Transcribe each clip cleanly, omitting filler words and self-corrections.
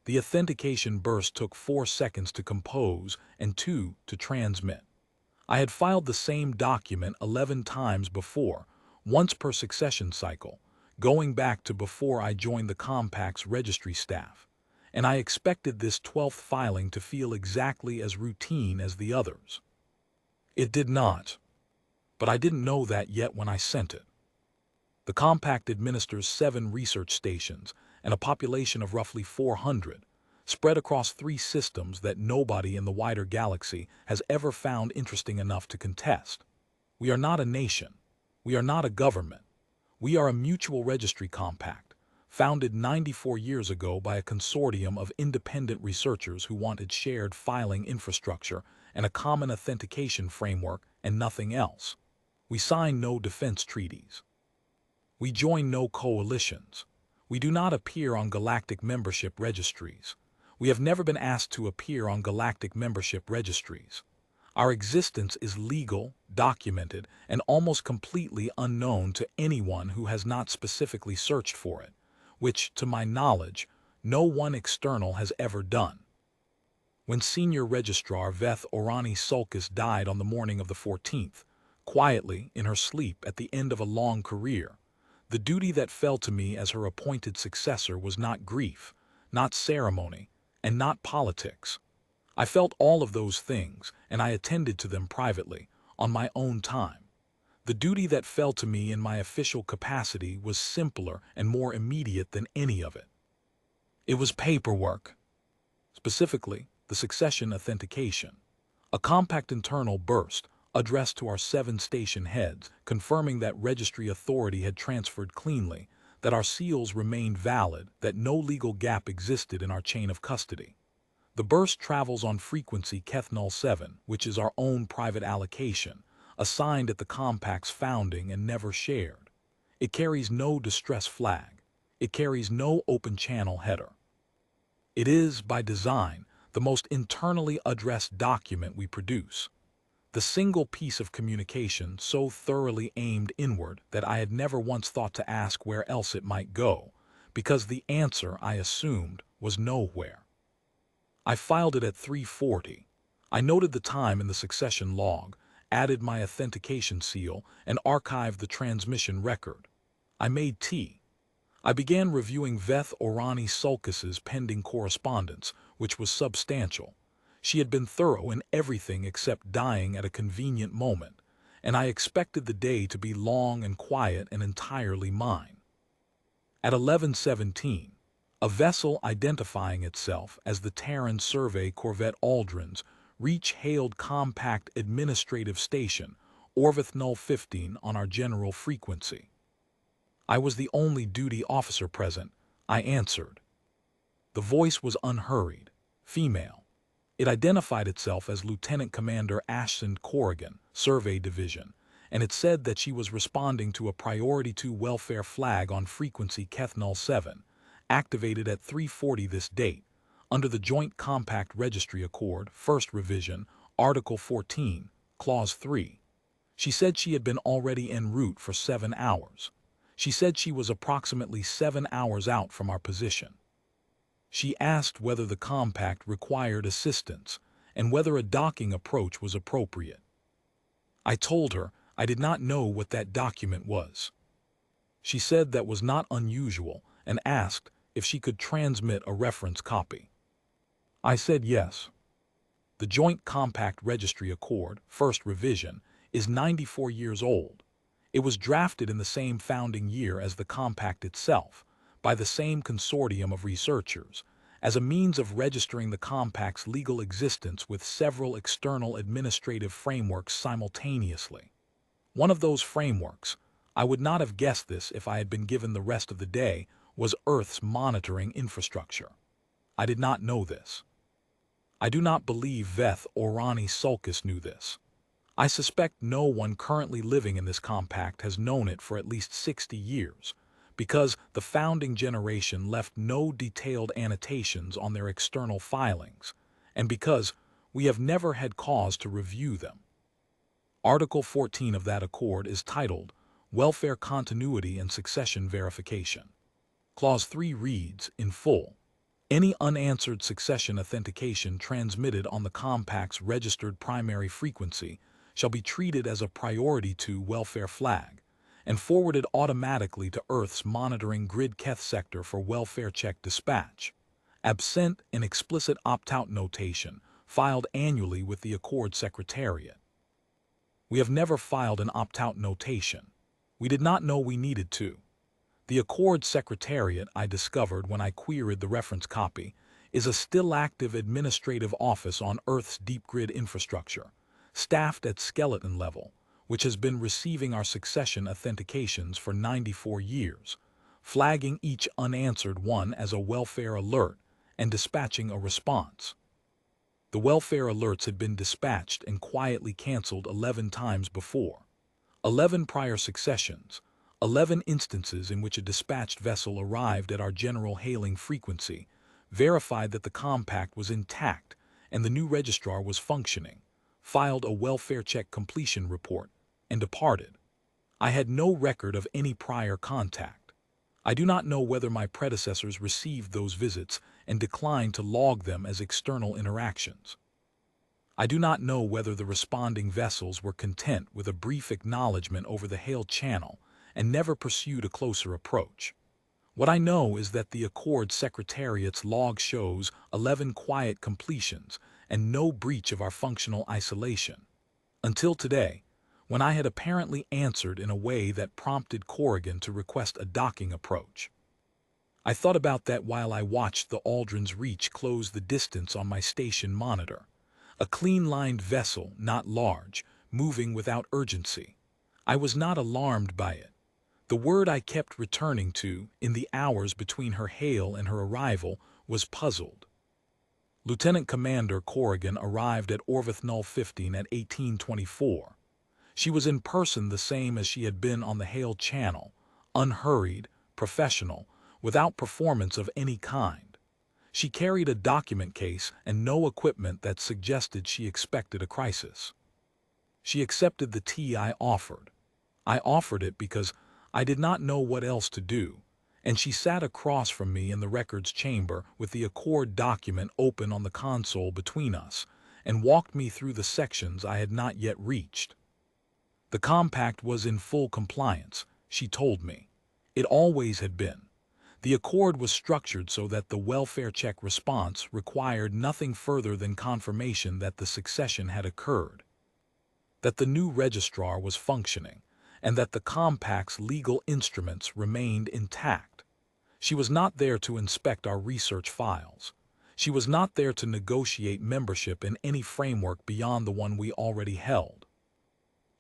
The authentication burst took 4 seconds to compose and 2 to transmit. I had filed the same document 11 times before, once per succession cycle, going back to before I joined the Compact's registry staff, and I expected this 12th filing to feel exactly as routine as the others. It did not, but I didn't know that yet when I sent it. The Compact administers 7 research stations and a population of roughly 400, spread across 3 systems that nobody in the wider galaxy has ever found interesting enough to contest. We are not a nation. We are not a government. We are a mutual registry compact, founded 94 years ago by a consortium of independent researchers who wanted shared filing infrastructure and a common authentication framework and nothing else. We sign no defense treaties. We join no coalitions. We do not appear on galactic membership registries. We have never been asked to appear on galactic membership registries. Our existence is legal, documented, and almost completely unknown to anyone who has not specifically searched for it, which, to my knowledge, no one external has ever done. When Senior Registrar Veth Orani Sulcus died on the morning of the 14th, quietly in her sleep at the end of a long career, the duty that fell to me as her appointed successor was not grief, not ceremony, and not politics. I felt all of those things, and I attended to them privately, on my own time. The duty that fell to me in my official capacity was simpler and more immediate than any of it. It was paperwork. Specifically, the succession authentication. A compact internal burst, addressed to our 7 station heads, confirming that registry authority had transferred cleanly, that our seals remained valid, that no legal gap existed in our chain of custody. The burst travels on frequency Kethnol 7, which is our own private allocation, assigned at the Compact's founding and never shared. It carries no distress flag. It carries no open channel header. It is, by design, the most internally addressed document we produce. The single piece of communication so thoroughly aimed inward that I had never once thought to ask where else it might go, because the answer, I assumed, was nowhere. I filed it at 3:40. I noted the time in the succession log, added my authentication seal, and archived the transmission record. I made tea. I began reviewing Veth Orani Sulcus's pending correspondence, which was substantial. She had been thorough in everything except dying at a convenient moment, and I expected the day to be long and quiet and entirely mine. At 11:17, a vessel identifying itself as the Terran survey Corvette Aldrin's reach-hailed Compact Administrative Station, Orvith Null 15 on our general frequency. I was the only duty officer present. I answered. The voice was unhurried, female. It identified itself as Lieutenant Commander Ashton Corrigan, Survey Division, and it said that she was responding to a Priority 2 welfare flag on frequency Kethnol 7, activated at 3:40 this date, under the Joint Compact Registry Accord, First Revision, Article 14, Clause 3. She said she had been already en route for 7 hours. She said she was approximately 7 hours out from our position. She asked whether the compact required assistance and whether a docking approach was appropriate. I told her I did not know what that document was. She said that was not unusual and asked if she could transmit a reference copy. I said yes. The Joint Compact Registry Accord, First Revision, is 94 years old. It was drafted in the same founding year as the compact itself, by the same consortium of researchers, as a means of registering the compact's legal existence with several external administrative frameworks simultaneously. One of those frameworks, I would not have guessed this if I had been given the rest of the day, was Earth's monitoring infrastructure. I did not know this. I do not believe Veth Orani Sulcus knew this. I suspect no one currently living in this compact has known it for at least 60 years, because the founding generation left no detailed annotations on their external filings, and because we have never had cause to review them. Article 14 of that accord is titled Welfare Continuity and Succession Verification. Clause 3 reads, in full, Any unanswered succession authentication transmitted on the compact's registered primary frequency shall be treated as a priority to welfare flag and forwarded automatically to Earth's monitoring grid Keth sector for welfare check dispatch, absent an explicit opt-out notation filed annually with the Accord Secretariat. We have never filed an opt-out notation. We did not know we needed to. The Accord Secretariat, I discovered when I queried the reference copy, is a still active administrative office on Earth's deep grid infrastructure, staffed at skeleton level, which has been receiving our succession authentications for 94 years, flagging each unanswered one as a welfare alert and dispatching a response. The welfare alerts had been dispatched and quietly canceled 11 times before. 11 prior successions, 11 instances in which a dispatched vessel arrived at our general hailing frequency, verified that the compact was intact and the new registrar was functioning, filed a welfare check completion report, and departed. I had no record of any prior contact. I do not know whether my predecessors received those visits and declined to log them as external interactions. I do not know whether the responding vessels were content with a brief acknowledgement over the hail channel and never pursued a closer approach. What I know is that the Accord Secretariat's log shows 11 quiet completions and no breach of our functional isolation. Until today, when I had apparently answered in a way that prompted Corrigan to request a docking approach. I thought about that while I watched the Aldrin's Reach close the distance on my station monitor. A clean-lined vessel, not large, moving without urgency. I was not alarmed by it. The word I kept returning to, in the hours between her hail and her arrival, was puzzled. Lieutenant Commander Corrigan arrived at Orvith Null 15 at 1824. She was in person the same as she had been on the hail channel, unhurried, professional, without performance of any kind. She carried a document case and no equipment that suggested she expected a crisis. She accepted the tea I offered. I offered it because I did not know what else to do, and she sat across from me in the records chamber with the Accord document open on the console between us and walked me through the sections I had not yet reached. The compact was in full compliance, she told me. It always had been. The Accord was structured so that the welfare check response required nothing further than confirmation that the succession had occurred, that the new registrar was functioning, and that the compact's legal instruments remained intact. She was not there to inspect our research files. She was not there to negotiate membership in any framework beyond the one we already held.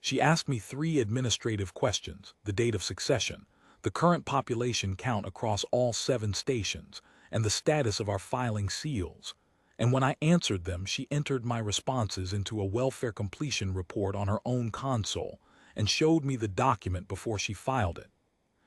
She asked me 3 administrative questions: the date of succession, the current population count across all 7 stations, and the status of our filing seals. And when I answered them, she entered my responses into a welfare completion report on her own console and showed me the document before she filed it.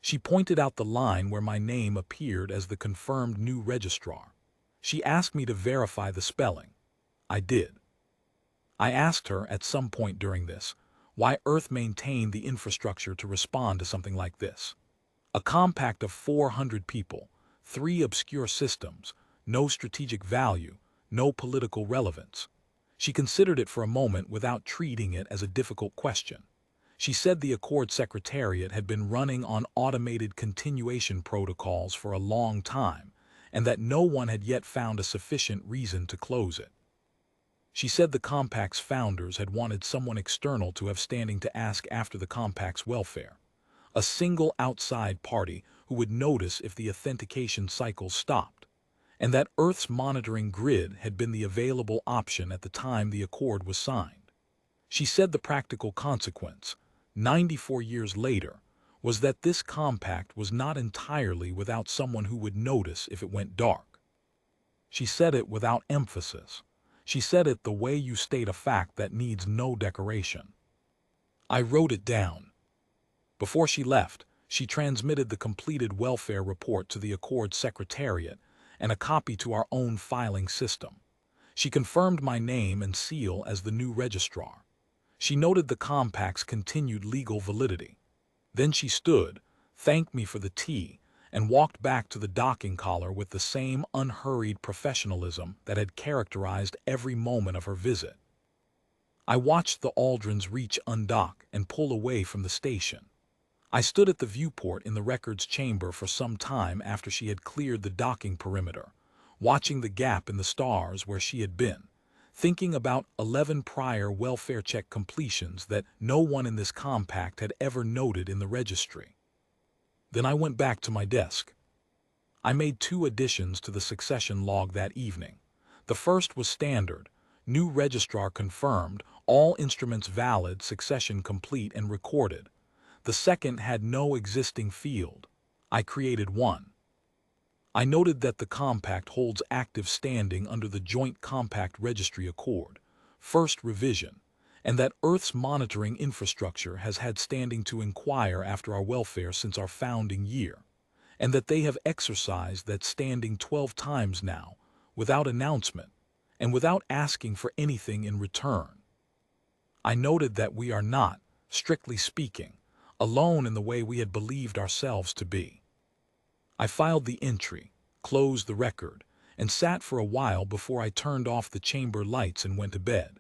She pointed out the line where my name appeared as the confirmed new registrar. She asked me to verify the spelling. I did. I asked her, at some point during this, why Earth maintained the infrastructure to respond to something like this. A compact of 400 people, 3 obscure systems, no strategic value, no political relevance. She considered it for a moment without treating it as a difficult question. She said the Accord Secretariat had been running on automated continuation protocols for a long time, and that no one had yet found a sufficient reason to close it. She said the compact's founders had wanted someone external to have standing to ask after the compact's welfare, a single outside party who would notice if the authentication cycle stopped, and that Earth's monitoring grid had been the available option at the time the Accord was signed. She said the practical consequence, 94 years later, was that this compact was not entirely without someone who would notice if it went dark. She said it without emphasis. She said it the way you state a fact that needs no decoration. I wrote it down. Before she left, she transmitted the completed welfare report to the Accord Secretariat and a copy to our own filing system. She confirmed my name and seal as the new registrar. She noted the compact's continued legal validity. Then she stood, thanked me for the tea, and walked back to the docking collar with the same unhurried professionalism that had characterized every moment of her visit. I watched the Aldrins reach undock and pull away from the station. I stood at the viewport in the records chamber for some time after she had cleared the docking perimeter, watching the gap in the stars where she had been, thinking about 11 prior welfare check completions that no one in this compact had ever noted in the registry. Then I went back to my desk. I made 2 additions to the succession log that evening. The first was standard, new registrar confirmed, all instruments valid, succession complete and recorded. The second had no existing field. I created one. I noted that the compact holds active standing under the Joint Compact Registry Accord, first revision, and that Earth's monitoring infrastructure has had standing to inquire after our welfare since our founding year, and that they have exercised that standing 12 times now, without announcement, and without asking for anything in return. I noted that we are not, strictly speaking, alone in the way we had believed ourselves to be. I filed the entry, closed the record, and sat for a while before I turned off the chamber lights and went to bed.